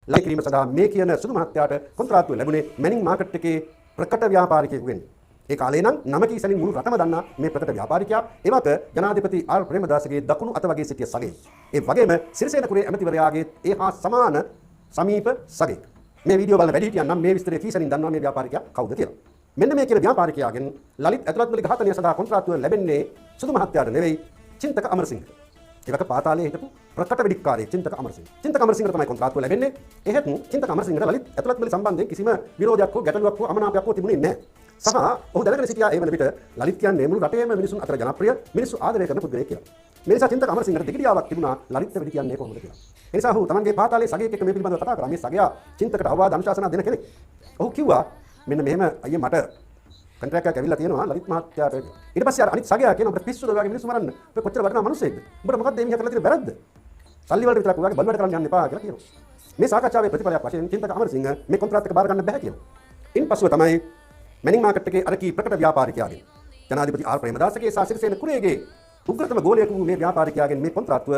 ලයි කිරීම සඳහා මේ කියන සුදු මහත්තයාට කොන්ත්‍රාත්තුව ලැබුණේ මැනින් මාකට් එකේ ප්‍රකට ව්‍යාපාරිකයෙකු වෙන්න. ඒ කාලේ නම් නම කී සැනින් මුළු රටම දන්නා මේ ප්‍රකට ව්‍යාපාරිකයා එවක ජනාධිපති ආර් ප්‍රේමදාසගේ දකුණු අත වගේ සිටිය සගේ. ඒ වගේම සිරිසේනපුරේ ඇමතිවරයාගේ ඒ හා සමාන සමීප සගේ. මේ වීඩියෝ බලන වැඩිහිටියන් නම් මේ විස්තරය කී සැනින් දන්නවා මේ ව්‍යාපාරිකයා කවුද කියලා. මෙන්න මේ කියන ව්‍යාපාරිකයාගෙන් ලලිත් ඇතුළත් වල ඝාතනය සඳහා කොන්ත්‍රාත්තුව ලැබෙන්නේ සුදු මහත්තයාට නෙවෙයි චින්තක අමරසිංහ. ඒවක පාතාලයේ හිටපු ප්‍රකට වෙඩික්කාරයෙක් චින්තක අමරසිංහ. චින්තක අමරසිංහට තමයි කොන්ත්‍රාත්තුව ලැබෙන්නේ. එහෙත් චින්තක අමරසිංහට ලලිත් ඇතුළත් වල සම්බන්ධයෙන් කිසිම විරෝධයක් හෝ ගැටලුවක් හෝ අමනාපයක් හෝ තිබුණේ නැහැ. සහ ඔහු දැනගෙන සිටියා ඒ වන විට ලලිත් කියන්නේ මුළු රටේම මිනිසුන් අතර ජනප්‍රිය මිනිස්සු ආදරය කරන පුද්ගලයෙක් කියලා. මේ නිසා චින්තක අමරසිංහට දිගිරියාවක් තිබුණා ලලිත් වෙඩි කියන්නේ කොහොමද කියලා. ඒ නිසා ඔහු තමන්ගේ පාතාලයේ සගයෙක් එක්ක මේ පිළිබඳව කතා කරා. මේ සගයා චින්තකට අවවාද අනුශාසනා දෙන කෙනෙක්. ඔහු කිව්වා මෙන්න මෙහෙම අයියේ මට කොන්ට්‍රැක්ට් එකක් ඇවිල්ලා තියෙනවා ලලිත් මහත්තයාට. ඊට පස්සේ අර අනිත් සගයා කියන අපිට පිස්සුද ඔයාගේ මිනිස්සු මරන්න. ඔබ කොච්චර වටිනා මිනිස්සෙක්ද? උඹට මොකක්ද මේ මිනිහා කරලා තියෙන වැරද්ද? සල්ලි වලට විතරක් ඔයාගේ බලවට කරන්න යන්න එපා කියලා කියනවා. මේ සාකච්ඡාවේ ප්‍රතිඵලයක් වශයෙන් චින්තක අමරසිංහ මේ කොන්ත්‍රාත් එක බාර ගන්න බෑ කියනවා. ඉන්පසුව තමයි මැනින් මාකට් එකේ අර කී ප්‍රකට ව්‍යාපාරිකයාගෙන් ජනාධිපති ආර් ප්‍රේමදාසගේ සහ සිරිසේන කුරේගේ උග්‍රතම ගෝලයෙකු මේ ව්‍යාපාරිකයාගෙන් මේ කොන්ත්‍රාත්තුව